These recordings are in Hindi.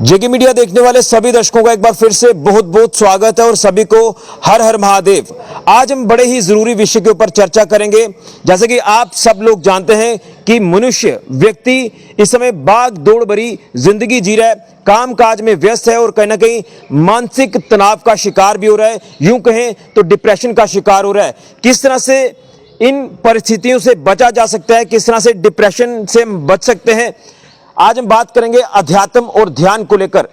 जेके मीडिया देखने वाले सभी दर्शकों का एक बार फिर से बहुत बहुत स्वागत है और सभी को हर हर महादेव। आज हम बड़े ही जरूरी विषय के ऊपर चर्चा करेंगे। जैसे कि आप सब लोग जानते हैं कि मनुष्य व्यक्ति इस समय भाग दौड़ भरी जिंदगी जी रहा है, काम काज में व्यस्त है और कहीं ना कहीं मानसिक तनाव का शिकार भी हो रहा है, यूं कहें तो डिप्रेशन का शिकार हो रहा है। किस तरह से इन परिस्थितियों से बचा जा सकता है, किस तरह से डिप्रेशन से हम बच सकते हैं, आज हम बात करेंगे अध्यात्म और ध्यान को लेकर।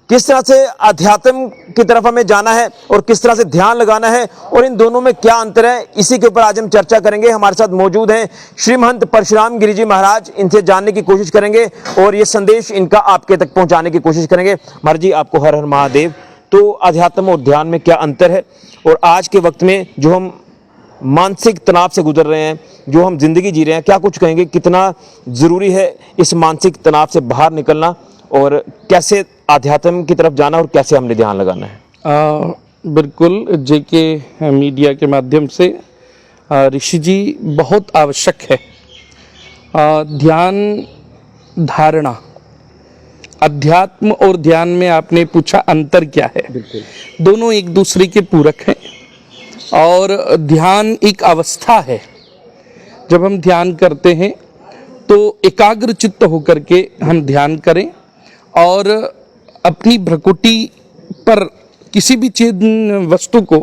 किस तरह से अध्यात्म की तरफ हमें जाना है और किस तरह से ध्यान लगाना है और इन दोनों में क्या अंतर है, इसी के ऊपर आज हम चर्चा करेंगे। हमारे साथ मौजूद हैं श्री महंत परशुराम गिरी जी महाराज। इनसे जानने की कोशिश करेंगे और ये संदेश इनका आपके तक पहुंचाने की कोशिश करेंगे। महाराज जी, आपको हर हर महादेव। तो अध्यात्म और ध्यान में क्या अंतर है और आज के वक्त में जो हम मानसिक तनाव से गुजर रहे हैं, जो हम जिंदगी जी रहे हैं, क्या कुछ कहेंगे, कितना जरूरी है इस मानसिक तनाव से बाहर निकलना और कैसे आध्यात्म की तरफ जाना और कैसे हमने ध्यान लगाना है? बिल्कुल, जेके मीडिया के माध्यम से ऋषि जी बहुत आवश्यक है। ध्यान धारणा, अध्यात्म और ध्यान में आपने पूछा अंतर क्या है? दोनों एक दूसरे के पूरक हैं और ध्यान एक अवस्था है। जब हम ध्यान करते हैं तो एकाग्र चित्त होकर के हम ध्यान करें और अपनी भ्रकुटी पर किसी भी चीज वस्तु को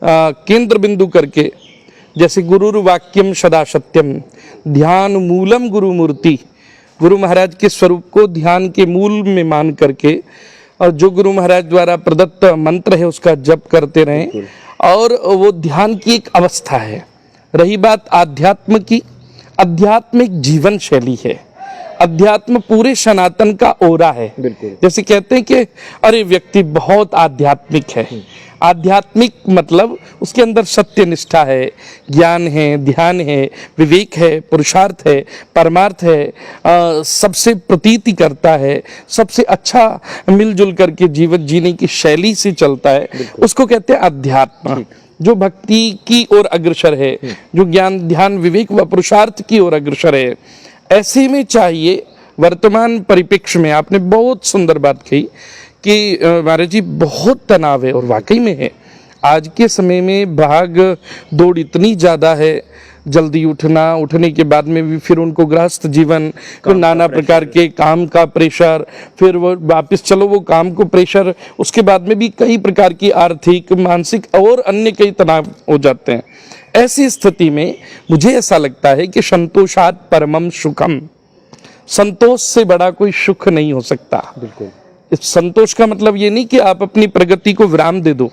केंद्र बिंदु करके, जैसे गुरुर वाक्यम सदा सत्यम, ध्यान मूलम गुरु मूर्ति, गुरु महाराज के स्वरूप को ध्यान के मूल में मान करके और जो गुरु महाराज द्वारा प्रदत्त मंत्र है उसका जप करते रहें। और वो ध्यान की एक अवस्था है। रही बात आध्यात्म की, अध्यात्म एक जीवन शैली है। अध्यात्म पूरे सनातन का ओरा है। जैसे कहते हैं कि अरे व्यक्ति बहुत आध्यात्मिक है। आध्यात्मिक मतलब उसके अंदर सत्य निष्ठा है, ज्ञान है, ध्यान है, विवेक है, पुरुषार्थ है, परमार्थ है, सबसे प्रतीति करता है, सबसे अच्छा मिलजुल करके जीवन जीने की शैली से चलता है, उसको कहते हैं अध्यात्म। जो भक्ति की ओर अग्रसर है, जो ज्ञान ध्यान विवेक व पुरुषार्थ की ओर अग्रसर है। ऐसे में चाहिए वर्तमान परिप्रेक्ष्य में, आपने बहुत सुंदर बात कही कि महाराज जी बहुत तनाव है और वाकई में है। आज के समय में भाग दौड़ इतनी ज़्यादा है, जल्दी उठना, उठने के बाद में भी फिर उनको गृहस्थ जीवन, फिर नाना प्रकार के काम का प्रेशर, फिर वो वापस चलो वो काम को प्रेशर, उसके बाद में भी कई प्रकार की आर्थिक, मानसिक और अन्य कई तनाव हो जाते हैं। ऐसी स्थिति में मुझे ऐसा लगता है कि संतोषात् परमम सुखम, संतोष से बड़ा कोई सुख नहीं हो सकता। बिल्कुल। इस संतोष का मतलब ये नहीं कि आप अपनी प्रगति को विराम दे दो।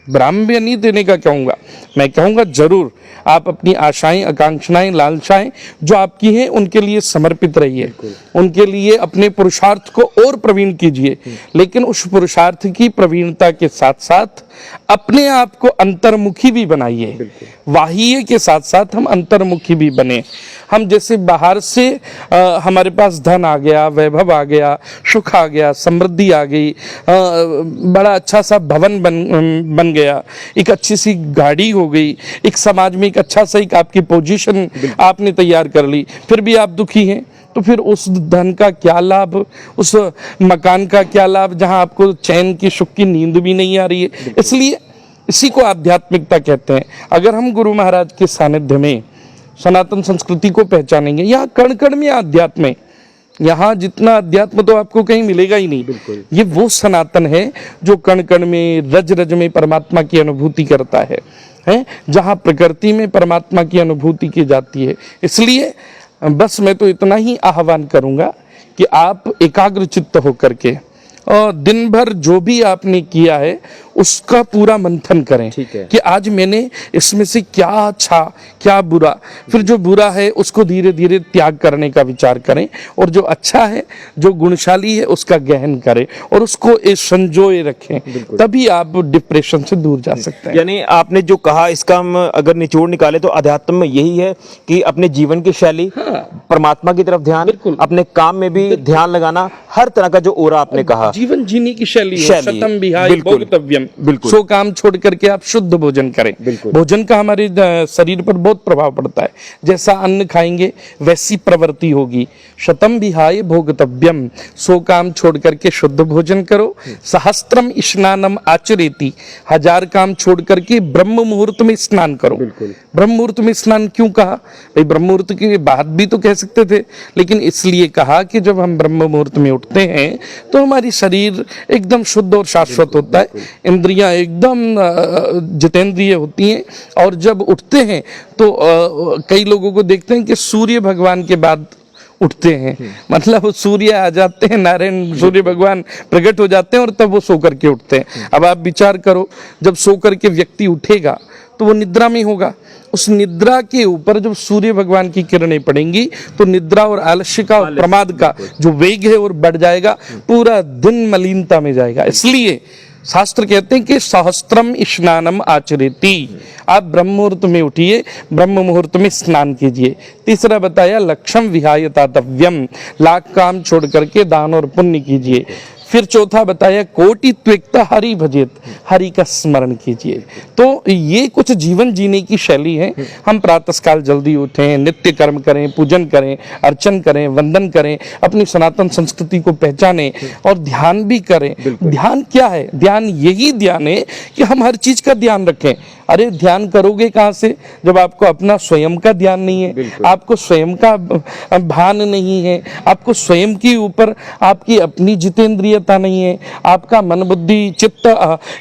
विराम भी नहीं देने का कहूँगा, मैं कहूँगा जरूर आप अपनी आशाएं, आकांक्षाएं, लालसाएं जो आपकी हैं उनके लिए समर्पित रहिए, उनके लिए अपने पुरुषार्थ को और प्रवीण कीजिए। लेकिन उस पुरुषार्थ की प्रवीणता के साथ साथ अपने आप को अंतर्मुखी भी बनाइए। बाह्य के साथ साथ हम अंतर्मुखी भी बने। हम जैसे बाहर से हमारे पास धन आ गया, वैभव आ गया, सुख आ गया, समृद्धि आ गई, बड़ा अच्छा सा भवन बन गया, एक अच्छी सी गाड़ी हो गई, एक समाज में एक अच्छा सा एक आपकी पोजीशन आपने तैयार कर ली, फिर भी आप दुखी हैं, तो फिर उस धन का क्या लाभ, उस मकान का क्या लाभ जहां आपको चैन की सुख की नींद भी नहीं आ रही है। इसलिए इसी को आध्यात्मिकता कहते हैं। अगर हम गुरु महाराज के सानिध्य में सनातन संस्कृति को पहचानेंगे, यहाँ कण कण में अध्यात्म है, यहाँ जितना अध्यात्म तो आपको कहीं मिलेगा ही नहीं। ये वो सनातन है जो कण कण में, रज रज में परमात्मा की अनुभूति करता है, जहाँ प्रकृति में परमात्मा की अनुभूति की जाती है। इसलिए बस मैं तो इतना ही आह्वान करूंगा कि आप एकाग्र चित्त होकर के और दिन भर जो भी आपने किया है उसका पूरा मंथन करें कि आज मैंने इसमें से क्या अच्छा क्या बुरा, फिर जो बुरा है उसको धीरे धीरे त्याग करने का विचार करें और जो अच्छा है, जो गुणशाली है उसका गहन करें और उसको संजोए रखें, तभी आप डिप्रेशन से दूर जा सकते हैं। यानी आपने जो कहा इसका हम अगर निचोड़ निकाले तो अध्यात्म में यही है कि अपने जीवन की शैली, परमात्मा की तरफ ध्यान, अपने काम में भी ध्यान लगाना, हर तरह का जो ओरा आपने कहा, जीवन जीने की शैली है, शतम विहाय भोक्तव्यम। भोक्तव्यम, बिल्कुल। सो काम छोड़ करके आप शुद्ध भोजन करें। बिल्कुल। भोजन का हमारे शरीर पर बहुत प्रभाव पड़ता है, जैसा अन्न खाएंगे वैसी प्रवृत्ति होगी। शतम विहाय भोगतव्यम, सो काम छोड़ करके शुद्ध भोजन करो। सहस्त्रम स्नानम आचरेति, 1000 काम छोड़ करके ब्रह्म मुहूर्त में स्नान करो। ब्रह्म मुहूर्त में स्नान क्यों कहा भाई? ब्रह्म मुहूर्त के बाद भी तो कह सकते थे, लेकिन इसलिए कहा कि जब हम ब्रह्म मुहूर्त में उठते हैं तो हमारी शरीर एकदम शुद्ध और शाश्वत होता है, इंद्रियां एकदम जितेंद्रिय होती हैं। और जब उठते हैं तो कई लोगों को देखते हैं कि सूर्य भगवान के बाद उठते हैं, मतलब सूर्य आ जाते हैं, नारायण सूर्य भगवान प्रकट हो जाते हैं और तब वो सो करके उठते हैं। अब आप विचार करो, जब सो करके व्यक्ति उठेगा तो वो निद्रा में होगा, उस निद्रा के ऊपर जब सूर्य भगवान की किरणें पड़ेंगी तो निद्रा और आलस्य का और प्रमाद का जो वेग है और बढ़ जाएगा, पूरा दिन मलिनता में जाएगा। इसलिए शास्त्र कहते हैं कि सहस्त्रम स्नानम आचरेति, आप ब्रह्म मुहूर्त में उठिए, ब्रह्म मुहूर्त में स्नान कीजिए। तीसरा बताया लक्ष्यम विहाय तातव्यम, लाख काम छोड़ करके दान और पुण्य कीजिए। फिर चौथा बताया कोटि त्वेक्ता हरि भजेत, हरि का स्मरण कीजिए। तो ये कुछ जीवन जीने की शैली है। हम प्रातःकाल जल्दी उठें, नित्य कर्म करें, पूजन करें, अर्चन करें, वंदन करें, अपनी सनातन संस्कृति को पहचानें और ध्यान भी करें। ध्यान क्या है? ध्यान यही ध्यान है कि हम हर चीज का ध्यान रखें। अरे ध्यान करोगे कहाँ से जब आपको अपना स्वयं का ध्यान नहीं है, आपको स्वयं का भान नहीं है, आपको स्वयं के ऊपर आपकी अपनी जितेंद्रियता नहीं है, आपका मन बुद्धि चित्त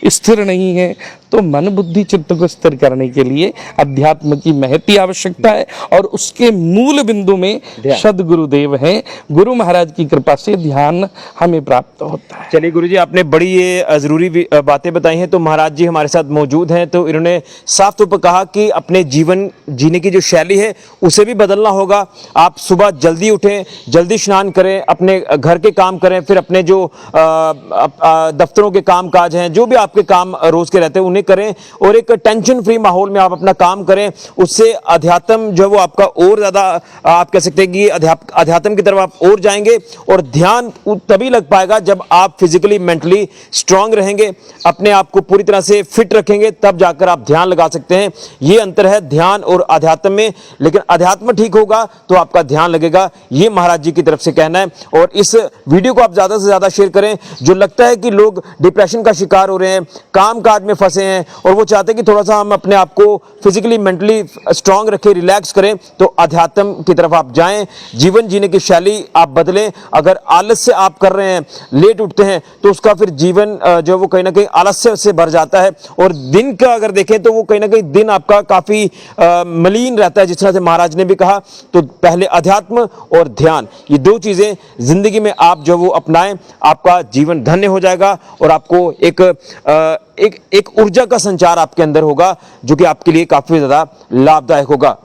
स्थिर नहीं है। तो मन बुद्धि चित्त को स्थिर करने के लिए अध्यात्म की महती आवश्यकता है और उसके मूल बिंदु में सदगुरुदेव हैं। गुरु महाराज की कृपा से ध्यान हमें प्राप्त होता है। चलिए गुरुजी, आपने बड़ी ये जरूरी बातें बताई हैं। तो महाराज जी हमारे साथ मौजूद हैं, तो इन्होंने साफ तौर पर कहा कि अपने जीवन जीने की जो शैली है उसे भी बदलना होगा। आप सुबह जल्दी उठें, जल्दी स्नान करें, अपने घर के काम करें, फिर अपने जो दफ्तरों के काम काज हैं, जो भी आपके काम रोज के रहते हैं उन्हें करें और एक टेंशन फ्री माहौल में आप अपना काम करें। उससे अध्यात्म जो है वो आपका और ज्यादा, आप कह सकते हैं कि अध्यात्म की तरफ आप और जाएंगे और ध्यान तभी लग पाएगा जब आप फिजिकली मेंटली स्ट्रांग रहेंगे, अपने आप को पूरी तरह से फिट रखेंगे, तब जाकर आप ध्यान लगा सकते हैं। ये अंतर है ध्यान और अध्यात्म में। लेकिन अध्यात्म ठीक होगा तो आपका ध्यान लगेगा, ये महाराज जी की तरफ से कहना है। और इस वीडियो को आप ज्यादा से ज्यादा शेयर करें। जो लगता है कि लोग डिप्रेशन का शिकार हो रहे हैं, काम काज में फंसे हैं और वो चाहते हैं कि थोड़ा सा हम अपने आप को फिजिकली मेंटली स्ट्रांग रखें, रिलैक्स करें, तो अध्यात्म की तरफ आप जाएं। जीवन जीने की शैली आप बदलें। अगर आलस्य आप कर रहे हैं, लेट उठते हैं, तो उसका फिर जीवन जो वो कहीं ना कहीं आलस्य से भर जाता है और दिन का अगर देखें तो वो कहीं ना कहीं दिन आपका काफी मलिन रहता है। जिस तरह से महाराज ने भी कहा, तो पहले अध्यात्म और ध्यान, ये दो चीजें जिंदगी में आप जो वो अपनाएं, आपका जीवन धन्य हो जाएगा और आपको एक ऊर्जा का संचार आपके अंदर होगा जो कि आपके लिए काफी ज्यादा लाभदायक होगा।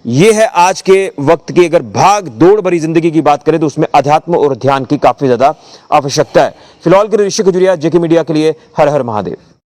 यह है आज के वक्त की अगर भाग दौड़ भरी जिंदगी की बात करें तो उसमें अध्यात्म और ध्यान की काफी ज्यादा आवश्यकता है। फिलहाल के ऋषि खजुरिया, जेके मीडिया के लिए हर हर महादेव।